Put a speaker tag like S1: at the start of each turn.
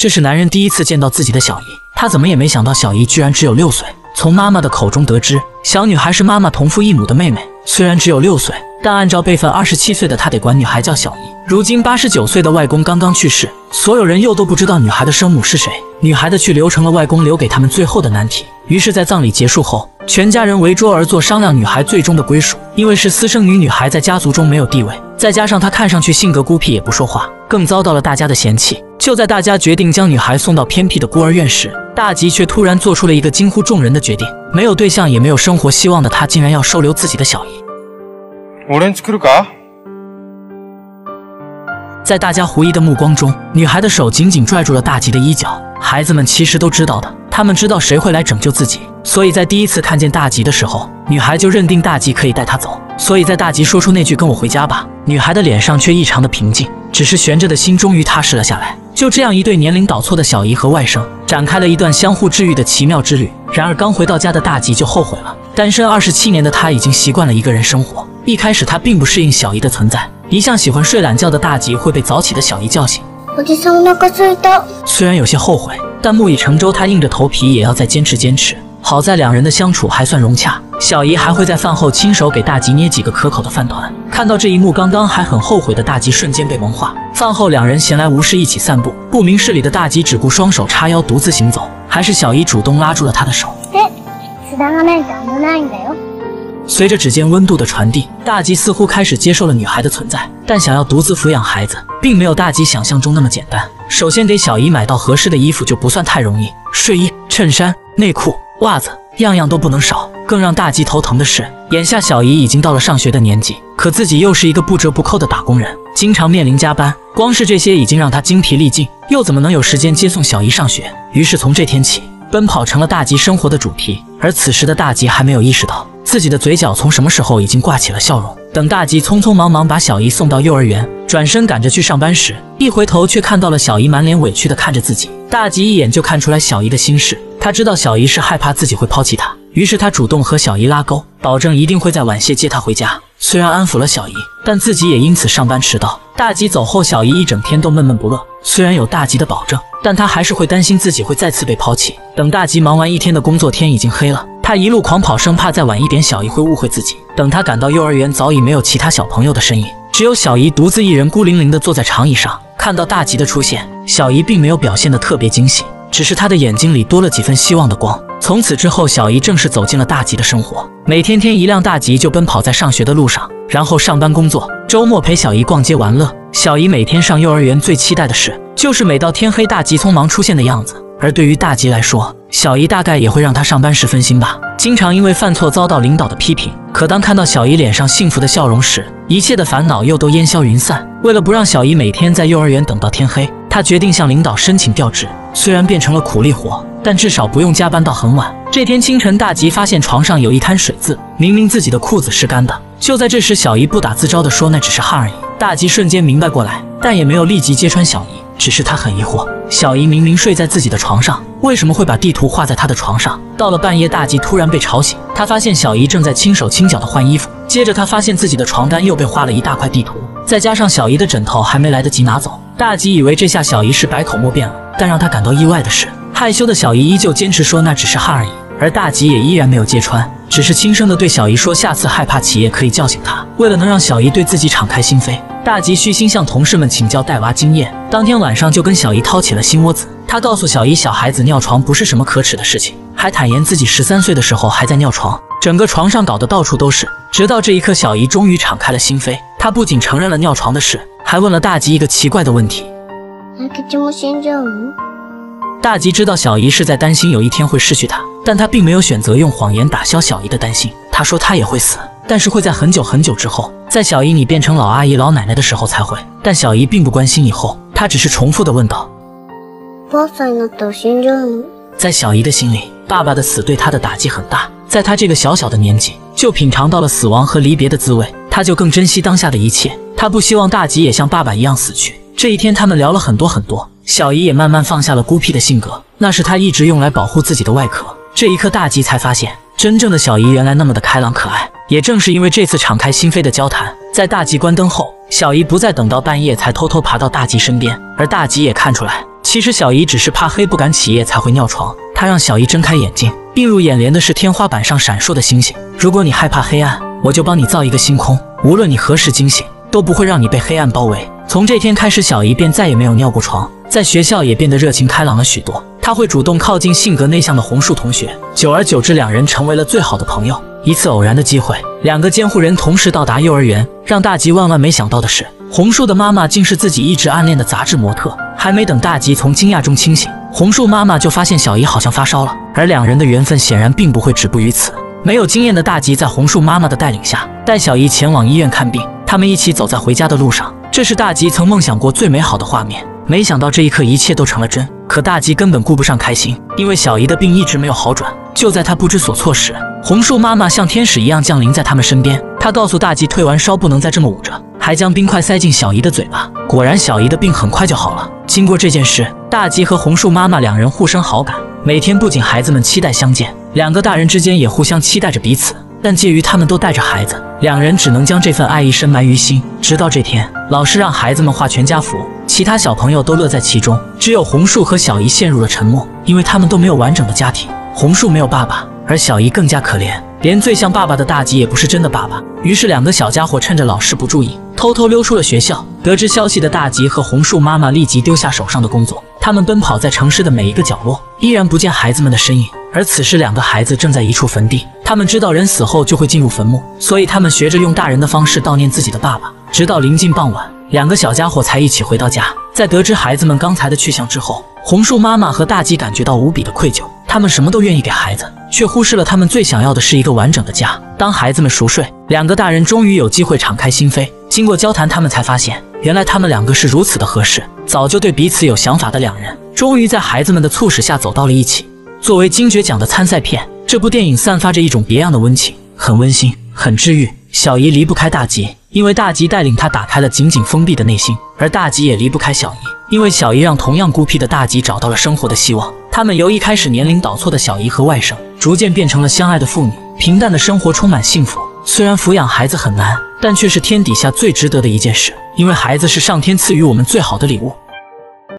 S1: 这是男人第一次见到自己的小姨，他怎么也没想到小姨居然只有6岁。从妈妈的口中得知，小女孩是妈妈同父异母的妹妹，虽然只有6岁，但按照辈分27岁的她得管女孩叫小姨。如今89岁的外公刚刚去世，所有人又都不知道女孩的生母是谁，女孩的去留成了外公留给他们最后的难题。于是，在葬礼结束后，全家人围桌而坐，商量女孩最终的归属。因为是私生女，女孩在家族中没有地位，再加上她看上去性格孤僻，也不说话，更遭到了大家的嫌弃。就在大家决定将女孩送到偏僻的孤儿院时，大吉却突然做出了一个惊呼众人的决定。没有对象也没有生活希望的他，竟然要收留自己的小姨。在大家狐疑的目光中，女孩的手紧紧拽住了大吉的衣角。孩子们其实都知道的，他们知道谁会来拯救自己，所以在第一次看见大吉的时候，女孩就认定大吉可以带她走。所以在大吉说出那句跟我回家吧，女孩的脸上却异常的平静，只是悬着的心终于踏实了下来。就这样，一对年龄倒错的小姨和外甥展开了一段相互治愈的奇妙之旅。然而刚回到家的大吉就后悔了，单身27年的他已经习惯了一个人生活。一开始他并不适应小姨的存在，一向喜欢睡懒觉的大吉会被早起的小姨叫醒。虽然有些后悔，但木已成舟，他硬着头皮也要再坚持坚持。好在两人的相处还算融洽，小姨还会在饭后亲手给大吉捏几个可口的饭团。看到这一幕，刚刚还很后悔的大吉瞬间被萌化。饭后两人闲来无事一起散步，不明事理的大吉只顾双手叉腰独自行走，还是小姨主动拉住了他的手。随着指尖温度的传递，大吉似乎开始接受了女孩的存在，但想要独自抚养孩子，并没有大吉想象中那么简单。首先给小姨买到合适的衣服就不算太容易，睡衣、衬衫、内裤、袜子，样样都不能少。更让大吉头疼的是，眼下小姨已经到了上学的年纪，可自己又是一个不折不扣的打工人，经常面临加班，光是这些已经让他精疲力尽，又怎么能有时间接送小姨上学？于是从这天起，奔跑成了大吉生活的主题。而此时的大吉还没有意识到，自己的嘴角从什么时候已经挂起了笑容。等大吉匆匆忙忙把小姨送到幼儿园，转身赶着去上班时，一回头却看到了小姨满脸委屈地看着自己。大吉一眼就看出来小姨的心事，他知道小姨是害怕自己会抛弃他，于是他主动和小姨拉钩，保证一定会在晚些接她回家。虽然安抚了小姨，但自己也因此上班迟到。大吉走后，小姨一整天都闷闷不乐。虽然有大吉的保证，但她还是会担心自己会再次被抛弃。等大吉忙完一天的工作，天已经黑了，他一路狂跑，生怕再晚一点小姨会误会自己。等他赶到幼儿园，早已没有其他小朋友的身影，只有小姨独自一人孤零零地坐在长椅上。看到大吉的出现，小姨并没有表现得特别惊喜，只是她的眼睛里多了几分希望的光。从此之后，小姨正式走进了大吉的生活。每天天一亮，大吉就奔跑在上学的路上，然后上班工作，周末陪小姨逛街玩乐。小姨每天上幼儿园最期待的事，就是每到天黑，大吉匆忙出现的样子。而对于大吉来说，小姨大概也会让他上班时分心吧，经常因为犯错遭到领导的批评。可当看到小姨脸上幸福的笑容时，一切的烦恼又都烟消云散。为了不让小姨每天在幼儿园等到天黑，他决定向领导申请调职。虽然变成了苦力活，但至少不用加班到很晚。这天清晨，大吉发现床上有一滩水渍，明明自己的裤子是干的。就在这时，小姨不打自招地说那只是汗而已。大吉瞬间明白过来，但也没有立即揭穿小姨，只是他很疑惑，小姨明明睡在自己的床上，为什么会把地图画在他的床上？到了半夜，大吉突然被吵醒，他发现小姨正在轻手轻脚地换衣服，接着他发现自己的床单又被画了一大块地图，再加上小姨的枕头还没来得及拿走。大吉以为这下小姨是百口莫辩了，但让他感到意外的是，害羞的小姨依旧坚持说那只是汗而已，而大吉也依然没有揭穿，只是轻声地对小姨说下次害怕起夜可以叫醒她。为了能让小姨对自己敞开心扉，大吉虚心向同事们请教带娃经验，当天晚上就跟小姨掏起了心窝子。他告诉小姨，小孩子尿床不是什么可耻的事情，还坦言自己13岁的时候还在尿床，整个床上搞得到处都是。直到这一刻，小姨终于敞开了心扉，她不仅承认了尿床的事，还问了大吉一个奇怪的问题。大吉知道小姨是在担心有一天会失去他，但他并没有选择用谎言打消小姨的担心。他说他也会死，但是会在很久很久之后，在小姨你变成老阿姨老奶奶的时候才会。但小姨并不关心以后，她只是重复地问道，在小姨的心里，爸爸的死对她的打击很大，在她这个小小的年纪就品尝到了死亡和离别的滋味，她就更珍惜当下的一切。她不希望大吉也像爸爸一样死去。这一天他们聊了很多很多，小姨也慢慢放下了孤僻的性格，那是她一直用来保护自己的外壳。这一刻，大吉才发现真正的小姨原来那么的开朗可爱。也正是因为这次敞开心扉的交谈，在大吉关灯后，小姨不再等到半夜才偷偷爬到大吉身边，而大吉也看出来其实小姨只是怕黑不敢起夜才会尿床。她让小姨睁开眼睛，映入眼帘的是天花板上闪烁的星星。如果你害怕黑暗，我就帮你造一个星空，无论你何时惊醒，都不会让你被黑暗包围。从这天开始，小姨便再也没有尿过床，在学校也变得热情开朗了许多。她会主动靠近性格内向的红树同学，久而久之，两人成为了最好的朋友。一次偶然的机会，两个监护人同时到达幼儿园，让大吉万万没想到的是，红树的妈妈竟是自己一直暗恋的杂志模特。还没等大吉从惊讶中清醒，红树妈妈就发现小姨好像发烧了，而两人的缘分显然并不会止步于此。没有经验的大吉在红树妈妈的带领下，带小姨前往医院看病。他们一起走在回家的路上，这是大吉曾梦想过最美好的画面。没想到这一刻一切都成了真，可大吉根本顾不上开心，因为小姨的病一直没有好转。就在他不知所措时，红树妈妈像天使一样降临在他们身边。她告诉大吉，退完烧不能再这么捂着，还将冰块塞进小姨的嘴巴。果然，小姨的病很快就好了。经过这件事，大吉和红树妈妈两人互生好感，每天不仅孩子们期待相见，两个大人之间也互相期待着彼此。但介于他们都带着孩子，两人只能将这份爱意深埋于心。直到这天，老师让孩子们画全家福，其他小朋友都乐在其中，只有红树和小姨陷入了沉默，因为他们都没有完整的家庭。红树没有爸爸，而小姨更加可怜，连最像爸爸的大吉也不是真的爸爸。于是两个小家伙趁着老师不注意，偷偷溜出了学校。得知消息的大吉和红树妈妈立即丢下手上的工作，他们奔跑在城市的每一个角落，依然不见孩子们的身影。而此时，两个孩子正在一处坟地，他们知道人死后就会进入坟墓，所以他们学着用大人的方式悼念自己的爸爸。直到临近傍晚，两个小家伙才一起回到家。在得知孩子们刚才的去向之后，红树妈妈和大吉感觉到无比的愧疚，他们什么都愿意给孩子，却忽视了他们最想要的是一个完整的家。当孩子们熟睡，两个大人终于有机会敞开心扉。经过交谈，他们才发现，原来他们两个是如此的合适，早就对彼此有想法的两人，终于在孩子们的促使下走到了一起。作为金爵奖的参赛片，这部电影散发着一种别样的温情，很温馨，很治愈。小姨离不开大吉，因为大吉带领她打开了紧紧封闭的内心，而大吉也离不开小姨，因为小姨让同样孤僻的大吉找到了生活的希望。他们由一开始年龄倒错的小姨和外甥，逐渐变成了相爱的父女，平淡的生活充满幸福。虽然抚养孩子很难，但却是天底下最值得的一件事，因为孩子是上天赐予我们最好的礼物。